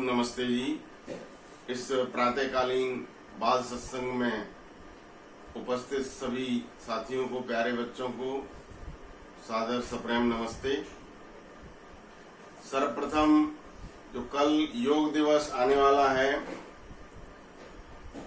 नमस्ते जी। इस प्रातःकालीन बाल सत्संग में उपस्थित सभी साथियों को, प्यारे बच्चों को सादर सप्रेम नमस्ते। सर्वप्रथम जो कल योग दिवस आने वाला है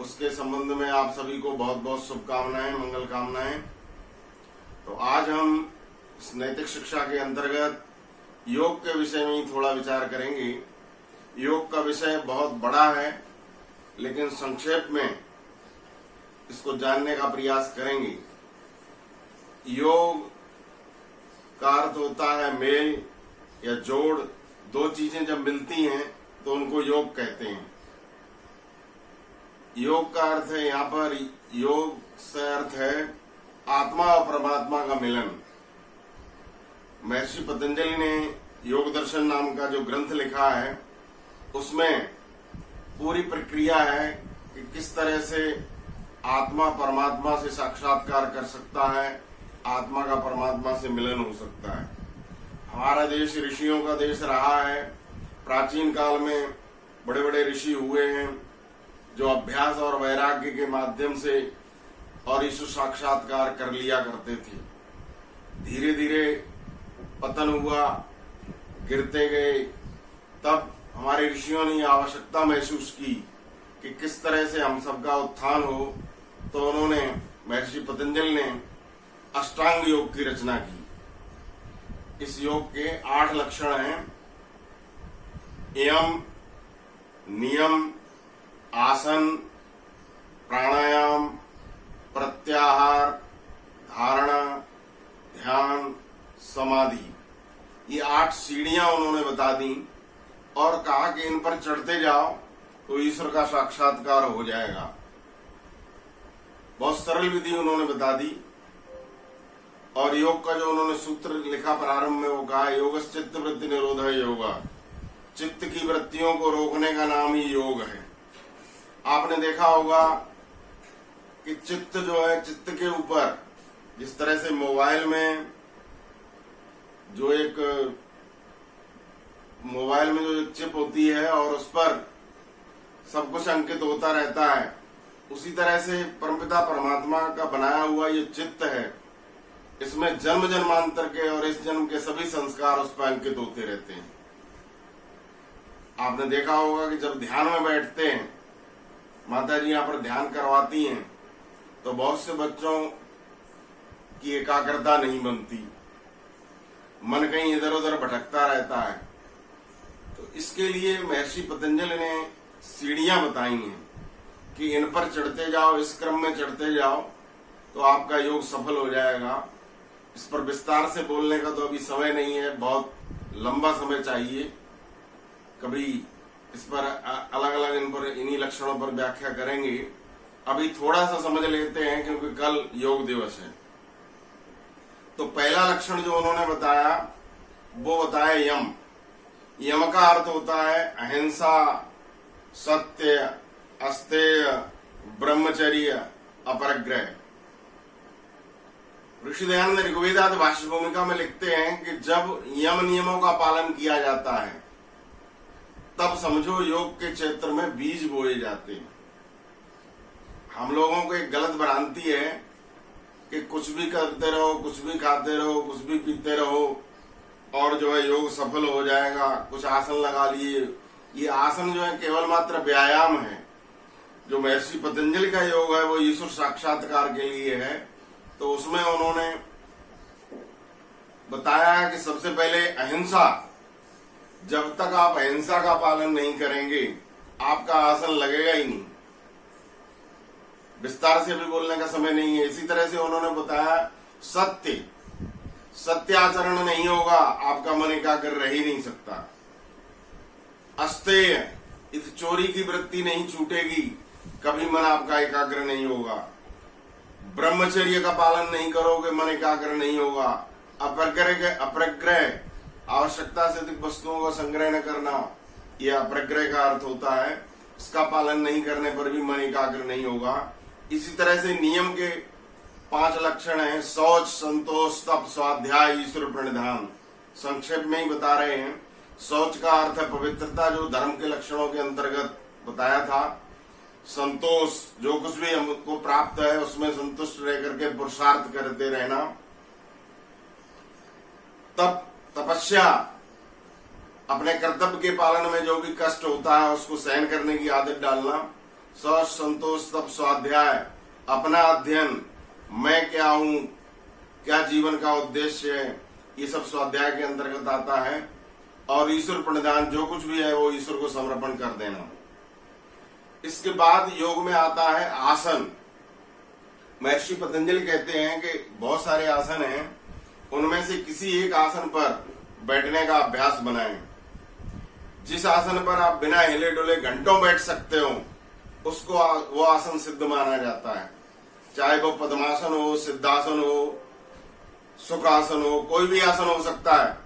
उसके संबंध में आप सभी को बहुत बहुत शुभकामनाएं, मंगल कामनाएं। तो आज हम इस नैतिक शिक्षा के अंतर्गत योग के विषय में ही थोड़ा विचार करेंगे। योग का विषय बहुत बड़ा है, लेकिन संक्षेप में इसको जानने का प्रयास करेंगे। योग का अर्थ होता है मेल या जोड़। दो चीजें जब मिलती हैं तो उनको योग कहते हैं। योग का अर्थ है, यहाँ पर योग से अर्थ है आत्मा और परमात्मा का मिलन। महर्षि पतंजलि ने योग दर्शन नाम का जो ग्रंथ लिखा है उसमें पूरी प्रक्रिया है कि किस तरह से आत्मा परमात्मा से साक्षात्कार कर सकता है, आत्मा का परमात्मा से मिलन हो सकता है। हमारा देश ऋषियों का देश रहा है। प्राचीन काल में बड़े बड़े ऋषि हुए हैं जो अभ्यास और वैराग्य के माध्यम से और ईश्वर साक्षात्कार कर लिया करते थे। धीरे धीरे पतन हुआ, गिरते गए। तब हमारे ऋषियों ने आवश्यकता महसूस की कि किस तरह से हम सबका उत्थान हो, तो उन्होंने, महर्षि पतंजलि ने अष्टांग योग की रचना की। इस योग के 8 लक्षण हैं। यम, नियम, आसन, प्राणायाम, प्रत्याहार, धारणा, ध्यान, समाधि। ये 8 सीढ़ियां उन्होंने बता दी और कहा कि इन पर चढ़ते जाओ तो ईश्वर का साक्षात्कार हो जाएगा। बहुत सरल विधि उन्होंने बता दी। और योग का जो उन्होंने सूत्र लिखा प्रारंभ में, वो कहा योगश्चित्त वृत्ति निरोध योगा। चित्त की वृत्तियों को रोकने का नाम ही योग है। आपने देखा होगा कि चित्त जो है, चित्त के ऊपर जिस तरह से मोबाइल में जो चिप होती है और उस पर सब कुछ अंकित होता रहता है, उसी तरह से परमपिता परमात्मा का बनाया हुआ ये चित्त है। इसमें जन्म जन्मांतर के और इस जन्म के सभी संस्कार उस पर अंकित होते रहते हैं। आपने देखा होगा कि जब ध्यान में बैठते हैं, माता जी यहाँ पर ध्यान करवाती हैं, तो बहुत से बच्चों की एकाग्रता नहीं बनती, मन कहीं इधर उधर भटकता रहता है। तो इसके लिए महर्षि पतंजलि ने सीढ़ियां बताई हैं कि इन पर चढ़ते जाओ, इस क्रम में चढ़ते जाओ तो आपका योग सफल हो जाएगा। इस पर विस्तार से बोलने का तो अभी समय नहीं है, बहुत लंबा समय चाहिए। कभी इस पर अलग अलग इन्हीं लक्षणों पर व्याख्या करेंगे। अभी थोड़ा सा समझ लेते हैं क्योंकि कल योग दिवस है। तो पहला लक्षण जो उन्होंने बताया वो बताया यम। यम का अर्थ होता है अहिंसा, सत्य, अस्तेय, ब्रह्मचर्य, अपरिग्रह। ऋषि दयानंद ऋग्वेदादि भाष्य भूमिका में लिखते हैं कि जब यम नियमों का पालन किया जाता है तब समझो योग के क्षेत्र में बीज बोए जाते हैं। हम लोगों को एक गलत भ्रांति है कि कुछ भी करते रहो, कुछ भी खाते रहो, कुछ भी पीते रहो और जो है योग सफल हो जाएगा। कुछ आसन लगा लिए। ये आसन जो है केवल मात्र व्यायाम है। जो महर्षि पतंजलि का योग है वो ईश्वर साक्षात्कार के लिए है। तो उसमें उन्होंने बताया कि सबसे पहले अहिंसा। जब तक आप अहिंसा का पालन नहीं करेंगे आपका आसन लगेगा ही नहीं। विस्तार से भी बोलने का समय नहीं है। इसी तरह से उन्होंने बताया सत्य। सत्य आचरण नहीं होगा, आपका मन एकाग्र रह ही नहीं सकता। अस्तेय, इस चोरी की वृत्ति नहीं छूटेगी, कभी मन आपका एकाग्र नहीं होगा। ब्रह्मचर्य का पालन नहीं करोगे, मन एकाग्र नहीं होगा। अपरिग्रह, आवश्यकता से अधिक वस्तुओं का संग्रह न करना, यह अपरिग्रह का अर्थ होता है। इसका पालन नहीं करने पर भी मन एकाग्र नहीं होगा। इसी तरह से नियम के 5 लक्षण हैं। शौच, संतोष, तप, स्वाध्याय, ईश्वर प्रणिधान। संक्षेप में ही बता रहे हैं शौच का अर्थ है पवित्रता, जो धर्म के लक्षणों के अंतर्गत बताया था। संतोष, जो कुछ भी हमको प्राप्त है उसमें संतुष्ट रह करके पुरुषार्थ करते रहना। तप, तपस्या, अपने कर्तव्य के पालन में जो भी कष्ट होता है उसको सहन करने की आदत डालना। शौच, संतोष, तप, स्वाध्याय, अपना अध्ययन, मैं क्या हूं, क्या जीवन का उद्देश्य है, ये सब स्वाध्याय के अंतर्गत आता है। और ईश्वर प्रणिधान, जो कुछ भी है वो ईश्वर को समर्पण कर देना। इसके बाद योग में आता है आसन। महर्षि पतंजलि कहते हैं कि बहुत सारे आसन हैं, उनमें से किसी एक आसन पर बैठने का अभ्यास बनाएं। जिस आसन पर आप बिना हिले डुले घंटों बैठ सकते हो उसको वो आसन सिद्ध माना जाता है। चाहे वो पद्मासन हो, सिद्धासन हो, सुखासन हो, कोई भी आसन हो सकता है।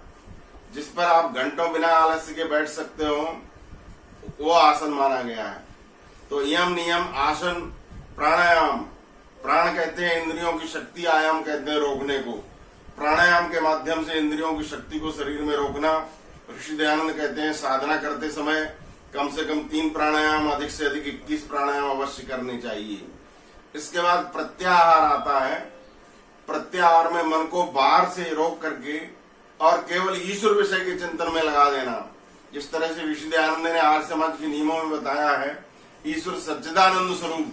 जिस पर आप घंटों बिना आलस्य के बैठ सकते हो वो आसन माना गया है। तो यम, नियम, आसन, प्राणायाम। प्राण कहते हैं इंद्रियों की शक्ति, आयाम कहते हैं रोकने को। प्राणायाम के माध्यम से इंद्रियों की शक्ति को शरीर में रोकना। ऋषि दयानंद कहते हैं साधना करते समय कम से कम 3 प्राणायाम, अधिक से अधिक 21 प्राणायाम अवश्य करने चाहिए। इसके बाद प्रत्याहार आता है। प्रत्याहार में मन को बाहर से रोक करके और केवल ईश्वर विषय के चिंतन में लगा देना। जिस तरह से ऋषि दयानंद ने आर्य समाज के नियमों में बताया है, ईश्वर सच्चिदानंद स्वरूप,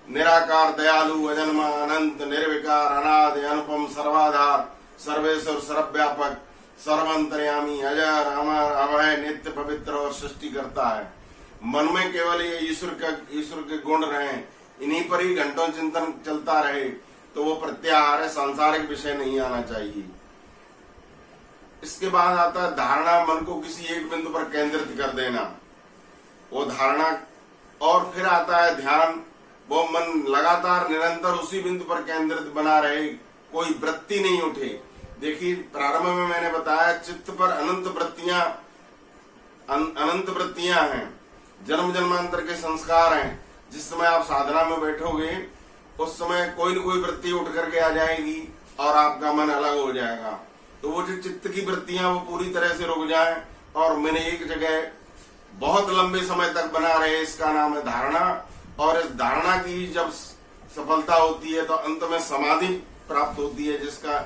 निराकार, दयालु, अजन्मा, अनंत, निर्विकार, अनादि, अनुपम, सर्वाधार, सर्वेश्वर, सर्वव्यापक, सर्वंतर्यामी, अजर, अमर, अभय, नित्य, पवित्र और सृष्टि करता है। मन में केवल ये ईश्वर के गुण रहे, इन्हीं पर ही घंटों चिंतन चलता रहे तो वो प्रत्याहार है, सांसारिक विषय नहीं आना चाहिए। इसके बाद आता है धारणा। मन को किसी एक बिंदु पर केंद्रित कर देना, वो धारणा। और फिर आता है ध्यान। वो मन लगातार निरंतर उसी बिंदु पर केंद्रित बना रहे, कोई वृत्ति नहीं उठे। देखिए प्रारंभ में मैंने बताया चित्त पर अनंत वृत्तियां हैं, जन्म जन्मांतर के संस्कार हैं। जिस समय आप साधना में बैठोगे उस समय कोई न कोई वृत्ति उठ करके आ जाएगी और आपका मन अलग हो जाएगा। तो वो जो चित्त की वृत्तियां वो पूरी तरह से रुक जाएं और मन एक जगह बहुत लंबे समय तक बना रहे, इसका नाम है धारणा। और इस धारणा की जब सफलता होती है तो अंत में समाधि प्राप्त होती है, जिसका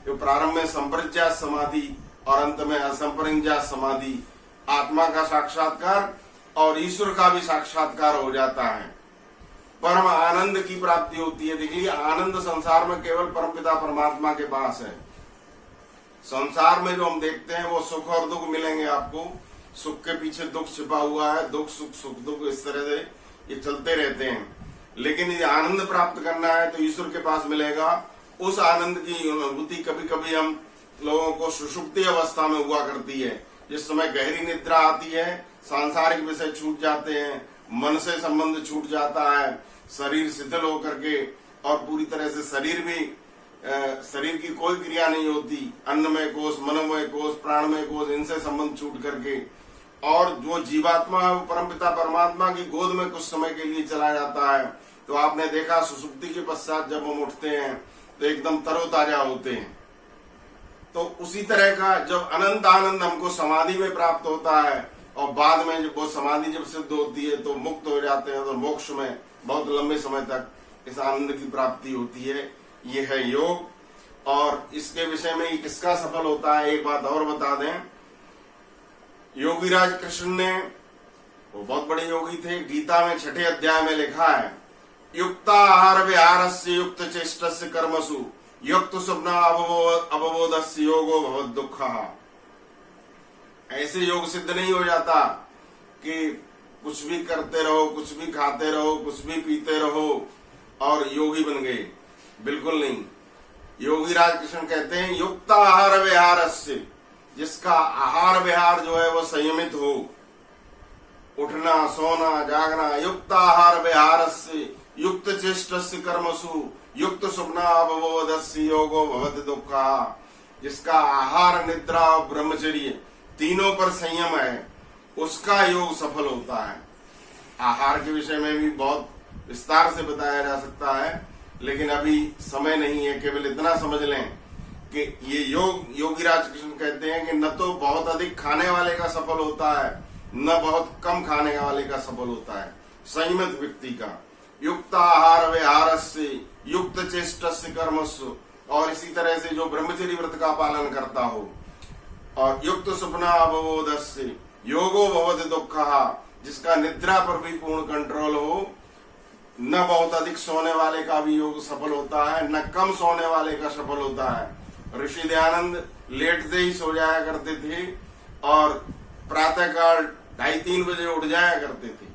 जो प्रारंभ में संप्रज्ञात समाधि और अंत में असंप्रज्ञात समाधि। आत्मा का साक्षात्कार और ईश्वर का भी साक्षात्कार हो जाता है, परम आनंद की प्राप्ति होती है। देखिए आनंद संसार में केवल परमपिता परमात्मा के पास है। संसार में जो हम देखते हैं वो सुख और दुख मिलेंगे आपको, सुख के पीछे दुख छिपा हुआ है, दुख सुख, सुख दुख, इस तरह से ये चलते रहते हैं। लेकिन यदि आनंद प्राप्त करना है तो ईश्वर के पास मिलेगा। उस आनंद की अनुभूति कभी कभी हम लोगों को सुषुप्ति अवस्था में हुआ करती है, जिस समय गहरी निद्रा आती है, सांसारिक विषय छूट जाते हैं, मन से संबंध छूट जाता है, शरीर शिथिल होकर के और पूरी तरह से शरीर की कोई क्रिया नहीं होती। अन्नमय कोश, मनोमय कोश, प्राणमय कोश, इनसे संबंध छूट करके और जो जीवात्मा है वो परमपिता परमात्मा की गोद में कुछ समय के लिए चला जाता है। तो आपने देखा सुसुप्ति के पश्चात जब हम उठते हैं तो एकदम तरोताजा होते हैं। तो उसी तरह का जब अनंत आनंद हमको समाधि में प्राप्त होता है और बाद में जब वो समाधि जब सिद्ध होती है तो मुक्त हो जाते हैं, तो मोक्ष में बहुत लंबे समय तक इस आनंद की प्राप्ति होती है। ये है योग। और इसके विषय में किसका सफल होता है एक बात और बता दें। योगीराज कृष्ण ने, वो बहुत बड़े योगी थे, गीता में 6ठे अध्याय में लिखा है, युक्ताहार विहारस्य युक्त चेष्टस्य कर्मसु युक्त स्वप्न अवबोधस्य योगो भवद दुःखः। ऐसे योग सिद्ध नहीं हो जाता कि कुछ भी करते रहो, कुछ भी खाते रहो, कुछ भी पीते रहो और योगी बन गए, बिल्कुल नहीं। योगीराज कृष्ण कहते हैं युक्त आहार विहारस्य, जिसका आहार विहार जो है वो संयमित हो, उठना सोना जागना, युक्त आहार विहारस्य युक्त चेष्टस्य कर्मसु युक्त स्वप्न अवबोधस्य योगो भवति दुःखः। जिसका आहार निद्रा और ब्रह्मचर्य तीनों पर संयम है उसका योग सफल होता है। आहार के विषय में भी बहुत विस्तार से बताया जा सकता है, लेकिन अभी समय नहीं है। केवल इतना समझ लें कि ये योगीराज कृष्ण कहते हैं कि न तो बहुत अधिक खाने वाले का सफल होता है, न बहुत कम खाने वाले का सफल होता है, संयमित व्यक्ति का। युक्त आहार विहारस्य युक्त चेष्टस्य कर्मसु, और इसी तरह से जो ब्रह्मचर्य व्रत का पालन करता हो, और युक्त स्वप्ना अवबोधस्य योगो भवति दुःखः, जिसका निद्रा पर भी पूर्ण कंट्रोल हो। न बहुत अधिक सोने वाले का भी योग सफल होता है, न कम सोने वाले का सफल होता है। ऋषि दयानंद लेटते ही सो जाया करते थे और प्रातःकाल 2:30-3 बजे उठ जाया करते थे।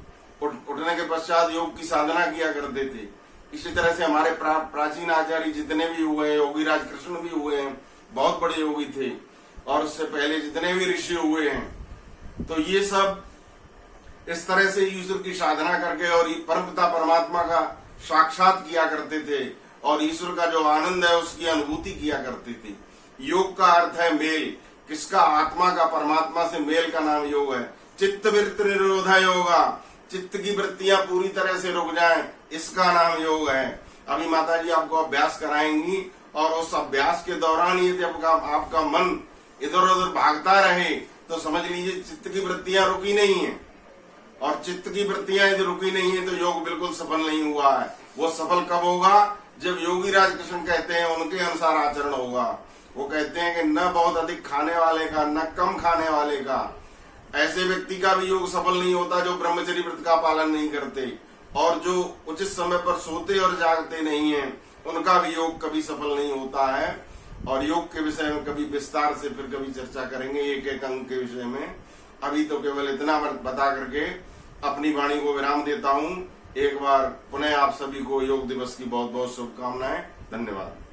उठने के पश्चात योग की साधना किया करते थे। इसी तरह से हमारे प्राचीन आचार्य जितने भी हुए हैं, योगीराज कृष्ण भी हुए हैं, बहुत बड़े योगी थे, और उससे पहले जितने भी ऋषि हुए हैं, तो ये सब इस तरह से ईश्वर की साधना करके और परमपिता परमात्मा का साक्षात किया करते थे, और ईश्वर का जो आनंद है उसकी अनुभूति किया करते थे। योग का अर्थ है मेल, किसका? आत्मा का परमात्मा से मेल का नाम योग है। चित्त वृत्ति निरोधा योगा, चित्त की वृत्तियां पूरी तरह से रुक जाएं, इसका नाम योग है। अभी माता जी आपको अभ्यास कराएंगी, और उस अभ्यास के दौरान ये जब आपका मन इधर उधर भागता रहे तो समझ लीजिए चित्त की वृत्तियां रुकी नहीं है, और चित्त की वृत्तियां यदि रुकी नहीं है तो योग बिल्कुल सफल नहीं हुआ है। वो सफल कब होगा? जब योगीराज कृष्ण कहते हैं उनके अनुसार आचरण होगा। वो कहते हैं कि न बहुत अधिक खाने वाले का, न कम खाने वाले का, ऐसे व्यक्ति का भी योग सफल नहीं होता जो ब्रह्मचर्य व्रत का पालन नहीं करते, और जो उचित समय पर सोते और जागते नहीं है, उनका भी योग कभी सफल नहीं होता है। और योग के विषय में कभी विस्तार से फिर कभी चर्चा करेंगे, एक एक अंग के विषय में। अभी तो केवल इतना बता करके अपनी वाणी को विराम देता हूँ। एक बार पुनः आप सभी को योग दिवस की बहुत बहुत शुभकामनाएं। धन्यवाद।